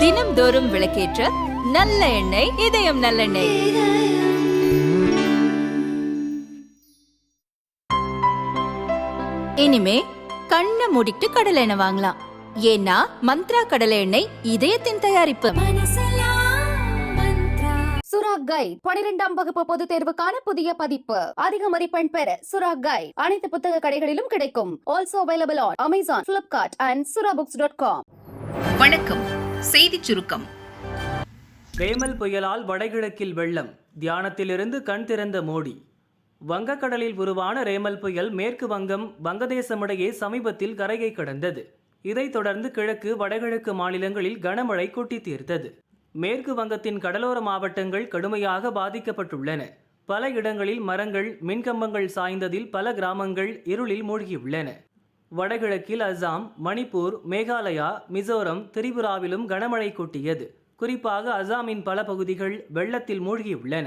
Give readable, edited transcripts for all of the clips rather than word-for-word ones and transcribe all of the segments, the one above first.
தினம்தோறும் விளக்கேற்ற நல்ல எண்ணெய் இதயம் நல்லெண்ணெய். இனிமே கண்ணை மூடிட்டு கடலை எண்ணெய் வாங்கலாம். ஏன்னா மந்த்ரா கடலை எண்ணெய் இதயத்தின் தயாரிப்பு. சுரா கைட் 12ஆம் வகுப்பு பொதுத் தேர்வுக்கான புதிய பதிப்பு. அதிக மதிப்பெண் பெற சுரா கைட் அனைத்து புத்தக கடைகளிலும் கிடைக்கும். Also available on Amazon, Flipkart and surabooks.com. வணக்கம். செய்திச் சுருக்கம். ரேமல் புயலால் வடகிழக்கில் வெள்ளம், தியானத்திலிருந்து கண் திறந்த மோடி. வங்கக்கடலில் உருவான ரேமல் புயல் மேற்கு வங்கம், வங்கதேசமிடையே சமீபத்தில் கரையை கடந்தது. இதைத் தொடர்ந்து கிழக்கு, வடகிழக்கு மாநிலங்களில் கனமழை கொட்டி தீர்த்தது. மேற்கு வங்கத்தின் கடலோர மாவட்டங்கள் கடுமையாக பாதிக்கப்பட்டுள்ளன. பல இடங்களில் மரங்கள், மின்கம்பங்கள் சாய்ந்ததில் பல கிராமங்கள் இருளில் மூழ்கியுள்ளன. வடகிழக்கில் அசாம், மணிப்பூர், மேகாலயா, மிசோரம், திரிபுராவிலும் கனமழை கொட்டியது. குறிப்பாக அசாமின் பல பகுதிகள் வெள்ளத்தில் மூழ்கியுள்ளன.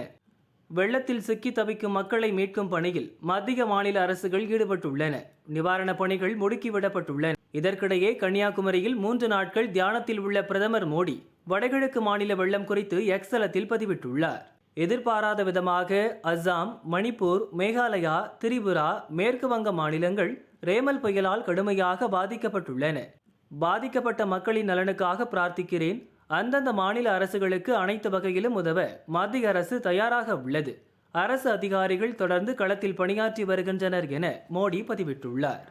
வெள்ளத்தில் சிக்கி தவிக்கும் மக்களை மீட்கும் பணியில் மத்திய, மாநில அரசுகள் ஈடுபட்டுள்ளன. நிவாரணப் பணிகள் முடுக்கிவிடப்பட்டுள்ளன. இதற்கிடையே கன்னியாகுமரியில் 3 நாட்கள் தியானத்தில் உள்ள பிரதமர் மோடி வடகிழக்கு மாநில வெள்ளம் குறித்து எக்ஸ் தளத்தில் பதிவிட்டுள்ளார். எதிர்பாராத விதமாக அசாம், மணிப்பூர், மேகாலயா, திரிபுரா, மேற்கு வங்க மாநிலங்கள் ரேமல் புயலால் கடுமையாக பாதிக்கப்பட்டுள்ளன. பாதிக்கப்பட்ட மக்களின் நலனுக்காக பிரார்த்திக்கிறேன். அந்தந்த மாநில அரசுகளுக்கு அனைத்து வகையிலும் உதவ மத்திய அரசு தயாராக உள்ளது. அரசு அதிகாரிகள் தொடர்ந்து களத்தில் பணியாற்றி வருகின்றனர் என மோடி பதிவிட்டுள்ளார்.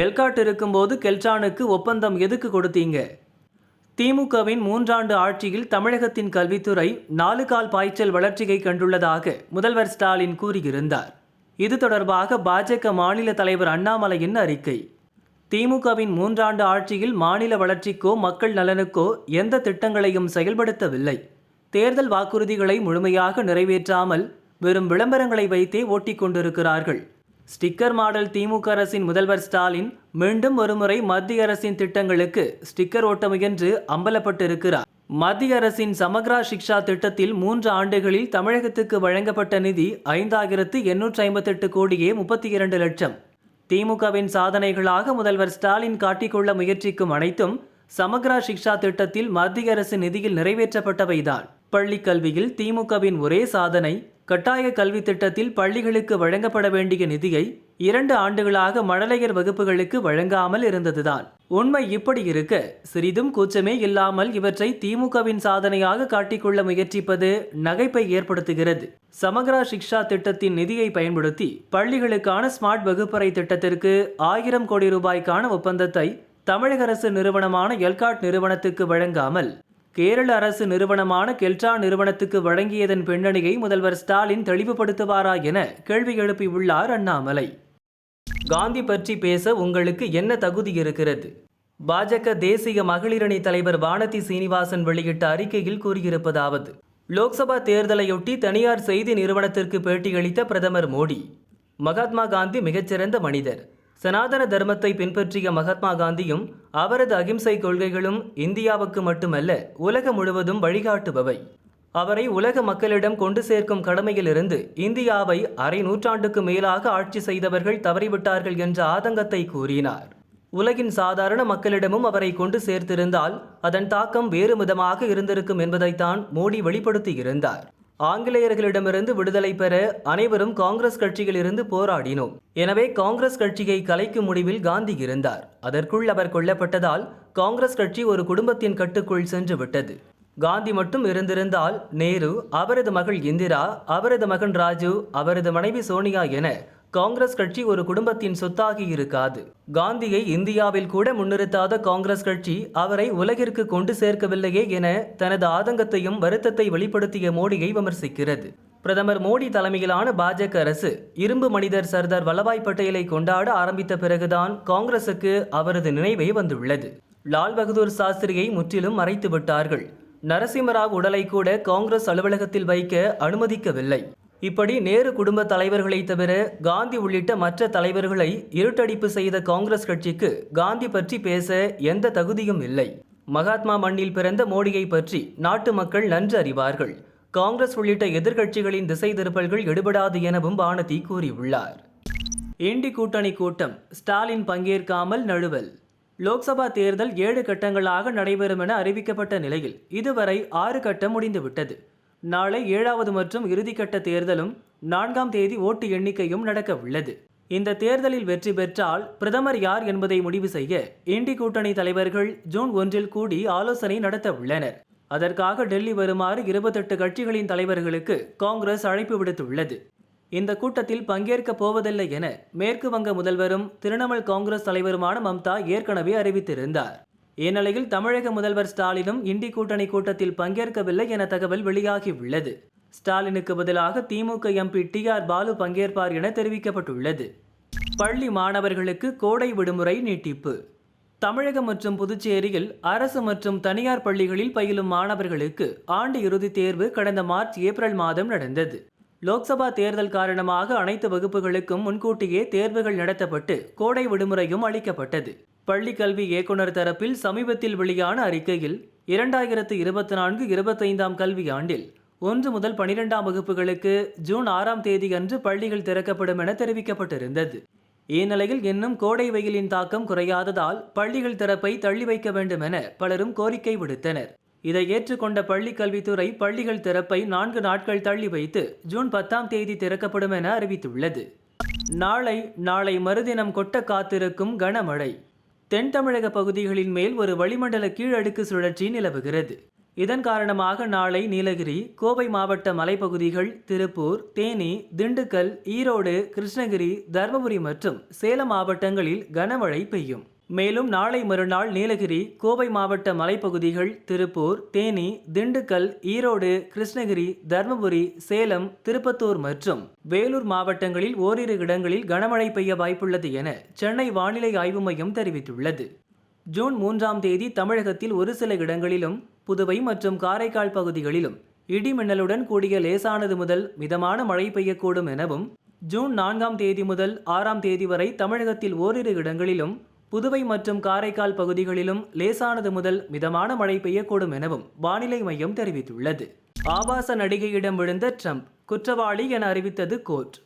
எல்காட் இருக்கும்போது கெல்ட்ரானுக்கு ஒப்பந்தம் எதுக்கு கொடுத்தீங்க? திமுகவின் 3 ஆண்டு ஆட்சியில் தமிழகத்தின் கல்வித்துறை 4 கால் பாய்ச்சல் வளர்ச்சியை கண்டுள்ளதாக முதல்வர் ஸ்டாலின் கூறியிருந்தார். இது தொடர்பாக பாஜக மாநில தலைவர் அண்ணாமலையின் அறிக்கை. திமுகவின் 3 ஆண்டு ஆட்சியில் மாநில வளர்ச்சிக்கோ மக்கள் நலனுக்கோ எந்த திட்டங்களையும் செயல்படுத்தவில்லை. தேர்தல் வாக்குறுதிகளை முழுமையாக நிறைவேற்றாமல் வெறும் விளம்பரங்களை வைத்தே ஓட்டிக் கொண்டிருக்கிறார்கள். ஸ்டிக்கர் மாடல் திமுக அரசின் முதல்வர் ஸ்டாலின் மீண்டும் ஒருமுறை மத்திய அரசின் திட்டங்களுக்கு ஸ்டிக்கர் ஓட்ட முயன்று அம்பலப்பட்டிருக்கிறார். மத்திய அரசின் சமக்ரா சிக்ஷா திட்டத்தில் 3 ஆண்டுகளில் தமிழகத்துக்கு வழங்கப்பட்ட நிதி 5858 கோடியே 32 லட்சம். திமுகவின் சாதனைகளாக முதல்வர் ஸ்டாலின் காட்டிக்கொள்ள முயற்சிக்கும் அனைத்தும் சமக்ரா சிக்ஷா திட்டத்தில் மத்திய அரசு நிதியில் நிறைவேற்றப்பட்டவைதான். பள்ளிக் கல்வியில் திமுகவின் ஒரே சாதனை, கட்டாய கல்வி திட்டத்தில் பள்ளிகளுக்கு வழங்கப்பட வேண்டிய நிதியை 2 ஆண்டுகளாக மழலையர் வகுப்புகளுக்கு வழங்காமல் இருந்ததுதான். உண்மை இப்படி இருக்க சிறிதும் கூச்சமே இல்லாமல் இவற்றை திமுகவின் சாதனையாக காட்டிக்கொள்ள முயற்சிப்பது நகைப்பை ஏற்படுத்துகிறது. சமக்ரா சிக்ஷா திட்டத்தின் நிதியை பயன்படுத்தி பள்ளிகளுக்கான ஸ்மார்ட் வகுப்பறை திட்டத்திற்கு 1000 கோடி ரூபாய்க்கான ஒப்பந்தத்தை தமிழக அரசு நிறுவனமான எல்காட் நிறுவனத்துக்கு வழங்காமல் கேரள அரசு நிறுவனமான கெல்ட்ரா நிறுவனத்துக்கு வழங்கியதன் பின்னணியை முதல்வர் ஸ்டாலின் தெளிவுபடுத்துவாரா என கேள்வி எழுப்பியுள்ளார் அண்ணாமலை. காந்தி பற்றி பேச உங்களுக்கு என்ன தகுதி இருக்கிறது? பாஜக தேசிய மகளிரணி தலைவர் வானதி சீனிவாசன் வெளியிட்ட அறிக்கையில் கூறியிருப்பதாவது: லோக்சபா தேர்தலையொட்டி தனியார் செய்தி நிறுவனத்திற்கு பேட்டியளித்த பிரதமர் மோடி, மகாத்மா காந்தி மிகச்சிறந்த மனிதர். சனாதன தர்மத்தை பின்பற்றிய மகாத்மா காந்தியும் அவரது அகிம்சை கொள்கைகளும் இந்தியாவுக்கு மட்டுமல்ல உலகம் முழுவதும் வழிகாட்டுபவை. அவரை உலக மக்களிடம் கொண்டு சேர்க்கும் கடமையிலிருந்து இந்தியாவை அரை நூற்றாண்டுக்கு மேலாக ஆட்சி செய்தவர்கள் தவறிவிட்டார்கள் என்ற ஆதங்கத்தை கூறினார். உலகின் சாதாரண மக்களிடமும் அவரை கொண்டு சேர்த்திருந்தால் அதன் தாக்கம் வேறு விதமாக இருந்திருக்கும் என்பதைத்தான் மோடி வெளிப்படுத்தியிருந்தார். ஆங்கிலேயர்களிடமிருந்து விடுதலை பெற அனைவரும் காங்கிரஸ் கட்சியில் இருந்து போராடினோம். எனவே காங்கிரஸ் கட்சியை கலைக்கும் முடிவில் காந்தி இருந்தார். அதற்குள் அவர் கொல்லப்பட்டதால் காங்கிரஸ் கட்சி ஒரு குடும்பத்தின் கட்டுக்குள் சென்று விட்டது. காந்தி மட்டும் இருந்திருந்தால் நேரு, அவரது மகள் இந்திரா, அவரது மகன் ராஜு, அவரது மனைவி சோனியா என காங்கிரஸ் கட்சி ஒரு குடும்பத்தின் சொத்தாகி இருக்காது. காந்தியை இந்தியாவில் கூட முன்னிறுத்தாத காங்கிரஸ் கட்சி அவரை உலகிற்கு கொண்டு சேர்க்கவில்லையே என தனது ஆதங்கத்தையும் வருத்தத்தை வெளிப்படுத்திய மோடியை விமர்சிக்கிறது. பிரதமர் மோடி தலைமையிலான பாஜக அரசு இரும்பு மனிதர் சர்தார் வல்லபாய் பட்டேலை கொண்டாட ஆரம்பித்த பிறகுதான் காங்கிரசுக்கு அவரது நினைவே வந்துள்ளது. லால் பகதூர் சாஸ்திரியை முற்றிலும் மறைத்து விட்டார்கள். நரசிம்மராவ் உடலை கூட காங்கிரஸ் அலுவலகத்தில் வைக்க அனுமதிக்கவில்லை. இப்படி நேரு குடும்ப தலைவர்களை தவிர காந்தி உள்ளிட்ட மற்ற தலைவர்களை இருட்டடிப்பு செய்த காங்கிரஸ் கட்சிக்கு காந்தி பற்றி பேச எந்த தகுதியும் இல்லை. மகாத்மா மண்ணில் பிறந்த மோடியை பற்றி நாட்டு மக்கள் நன்கு அறிவார்கள். காங்கிரஸ் உள்ளிட்ட எதிர்க்கட்சிகளின் திசை திருப்பல்கள் எடுபடாது எனவும் வானதி கூறியுள்ளார். இண்டி கூட்டணி கூட்டம், ஸ்டாலின் பங்கேற்காமல் நழுவல். லோக்சபா தேர்தல் 7 கட்டங்களாக நடைபெறும் என அறிவிக்கப்பட்ட நிலையில் இதுவரை 6 கட்டம் முடிந்துவிட்டது. நாளை 7வது மற்றும் இறுதிக்கட்ட தேர்தலும் 4ஆம் தேதி ஓட்டு எண்ணிக்கையும் நடக்க உள்ளது. இந்த தேர்தலில் வெற்றி பெற்றால் பிரதமர் யார் என்பதை முடிவு செய்ய இண்டி கூட்டணி தலைவர்கள் ஜூன் 1 கூடி ஆலோசனை நடத்த உள்ளனர். அதற்காக டெல்லி வருமாறு 28 கட்சிகளின் தலைவர்களுக்கு காங்கிரஸ் அழைப்பு விடுத்துள்ளது. இந்த கூட்டத்தில் பங்கேற்கப் போவதில்லை என மேற்கு வங்க முதல்வரும் திரிணாமுல் காங்கிரஸ் தலைவருமான மம்தா ஏற்கனவே அறிவித்திருந்தார். இந்நிலையில் தமிழக முதல்வர் ஸ்டாலினும் இண்டி கூட்டணி கூட்டத்தில் பங்கேற்கவில்லை என தகவல் வெளியாகியுள்ளது. ஸ்டாலினுக்கு பதிலாக திமுக எம்பி TR பாலு பங்கேற்பார் என தெரிவிக்கப்பட்டுள்ளது. பள்ளி மாணவர்களுக்கு கோடை விடுமுறை நீட்டிப்பு. தமிழகம் மற்றும் புதுச்சேரியில் அரசு மற்றும் தனியார் பள்ளிகளில் பயிலும் மாணவர்களுக்கு ஆண்டு இறுதித் தேர்வு கடந்த மார்ச் ஏப்ரல் மாதம் நடந்தது. லோக்சபா தேர்தல் காரணமாக அனைத்து வகுப்புகளுக்கும் முன்கூட்டியே தேர்வுகள் நடத்தப்பட்டு கோடை விடுமுறையும் அளிக்கப்பட்டது. பள்ளி கல்வி இயக்குநர் தரப்பில் சமீபத்தில் வெளியான அறிக்கையில் 2024-25 கல்வியாண்டில் 1 முதல் 12ஆம் வகுப்புகளுக்கு ஜூன் 6ஆம் தேதி அன்று பள்ளிகள் திறக்கப்படும் என தெரிவிக்கப்பட்டிருந்தது. இந்நிலையில் இன்னும் கோடை வெயிலின் தாக்கம் குறையாததால் பள்ளிகள் திறப்பை தள்ளி வைக்க வேண்டும் என பலரும் கோரிக்கை விடுத்தனர். இதை ஏற்றுக்கொண்ட பள்ளி கல்வித்துறை பள்ளிகள் திறப்பை 4 நாட்கள் தள்ளி வைத்து ஜூன் 10ஆம் தேதி திறக்கப்படும் என அறிவித்துள்ளது. நாளை மறுதினம் கொட்ட காத்திருக்கும் கனமழை. தென் தமிழக பகுதிகளின் மேல் ஒரு வளிமண்டல கீழடுக்கு சுழற்சி நிலவுகிறது. இதன் காரணமாக நாளை நீலகிரி, கோவை மாவட்ட மலைப்பகுதிகள், திருப்பூர், தேனி, திண்டுக்கல், ஈரோடு, கிருஷ்ணகிரி, தர்மபுரி மற்றும் சேலம் மாவட்டங்களில் கனமழை பெய்யும். மேலும் நாளை மறுநாள் நீலகிரி, கோவை மாவட்ட மலைப்பகுதிகள், திருப்பூர், தேனி, திண்டுக்கல், ஈரோடு, கிருஷ்ணகிரி, தர்மபுரி, சேலம், திருப்பத்தூர் மற்றும் வேலூர் மாவட்டங்களில் ஓரிரு இடங்களில் கனமழை பெய்ய வாய்ப்புள்ளது என சென்னை வானிலை ஆய்வு மையம் தெரிவித்துள்ளது. ஜூன் 3ஆம் தேதி தமிழகத்தில் ஒரு சில இடங்களிலும், புதுவை மற்றும் காரைக்கால் பகுதிகளிலும் இடி மின்னலுடன் கூடிய லேசானது முதல் மிதமான மழை பெய்யக்கூடும் எனவும், ஜூன் 4ஆம் தேதி முதல் 6ஆம் தேதி வரை தமிழகத்தில் ஓரிரு இடங்களிலும், புதுவை மற்றும் காரைக்கால் பகுதிகளிலும் லேசானது முதல் மிதமான மழை பெய்யக்கூடும் எனவும் வானிலை மையம் தெரிவித்துள்ளது. ஆபாச நடிகையிடம் விழுந்த ட்ரம்ப் குற்றவாளி என அறிவித்தது கோர்ட்.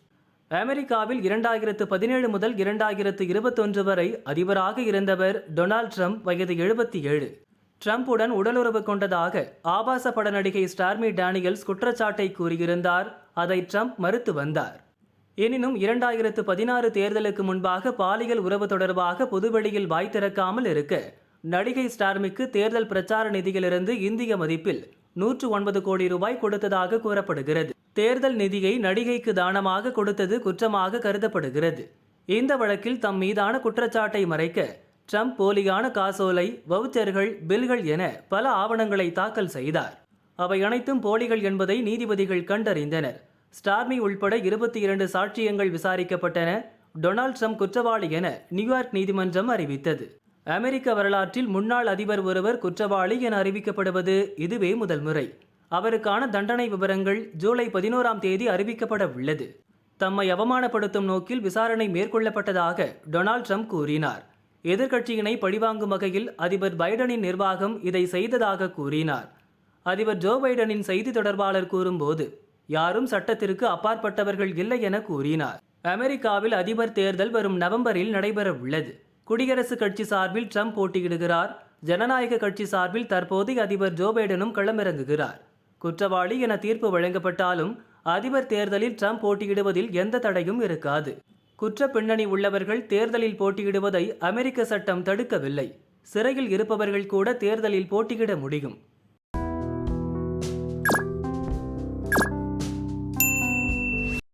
அமெரிக்காவில் 2017 முதல் 2021 வரை அதிபராக இருந்தவர் டொனால்ட் ட்ரம்ப் வயது 77. ட்ரம்புடன் உடலுறவு கொண்டதாக ஆபாச பட நடிகை ஸ்டார்மி டேனியல்ஸ் குற்றச்சாட்டை கூறியிருந்தார். அதை ட்ரம்ப் மறுத்து வந்தார். எனினும் 2016 தேர்தலுக்கு முன்பாக பாலியல் உறவு தொடர்பாக பொதுவெளியில் வாய் திறக்காமல் இருக்க நடிகை ஸ்டார்மிக்கு தேர்தல் பிரச்சார நிதியிலிருந்து இந்திய மதிப்பில் 109 கோடி ரூபாய் கொடுத்ததாக கூறப்படுகிறது. தேர்தல் நிதியை நடிகைக்கு தானமாக கொடுத்தது குற்றமாக கருதப்படுகிறது. இந்த வழக்கில் தம் மீதான குற்றச்சாட்டை மறைக்க ட்ரம்ப் போலியான காசோலை, வவுச்சர்கள், பில்கள் என பல ஆவணங்களை தாக்கல் செய்தார். அவை அனைத்தும் போலிகள் என்பதை நீதிபதிகள் கண்டறிந்தனர். ஸ்டார்மி உள்பட 22 சாட்சியங்கள் விசாரிக்கப்பட்டன. டொனால்ட் ட்ரம்ப் குற்றவாளி என நியூயார்க் நீதிமன்றம் அறிவித்தது. அமெரிக்க வரலாற்றில் முன்னாள் அதிபர் ஒருவர் குற்றவாளி என அறிவிக்கப்படுவது இதுவே முதல் முறை. அவருக்கான தண்டனை விவரங்கள் ஜூலை 11ஆம் தேதி அறிவிக்கப்பட உள்ளது. தம்மை அவமானப்படுத்தும் நோக்கில் விசாரணை மேற்கொள்ளப்பட்டதாக டொனால்ட் ட்ரம்ப் கூறினார். எதிர்க்கட்சியினை பழிவாங்கும் வகையில் அதிபர் பைடனின் நிர்வாகம் இதை செய்ததாக கூறினார். அதிபர் ஜோ பைடனின் செய்தி தொடர்பாளர் கூறும்போது, யாரும் சட்டத்திற்கு அப்பாற்பட்டவர்கள் இல்லை என கூறினார். அமெரிக்காவில் அதிபர் தேர்தல் வரும் நவம்பரில் நடைபெற உள்ளது. குடியரசுக் கட்சி சார்பில் ட்ரம்ப் போட்டியிடுகிறார். ஜனநாயக கட்சி சார்பில் தற்போதைய அதிபர் ஜோ பைடனும் களமிறங்குகிறார். குற்றவாளி என தீர்ப்பு வழங்கப்பட்டாலும் அதிபர் தேர்தலில் ட்ரம்ப் போட்டியிடுவதில் எந்த தடையும் இருக்காது. குற்ற பின்னணி உள்ளவர்கள் தேர்தலில் போட்டியிடுவதை அமெரிக்க சட்டம் தடுக்கவில்லை. சிறையில் இருப்பவர்கள் கூட தேர்தலில் போட்டியிட முடியும்.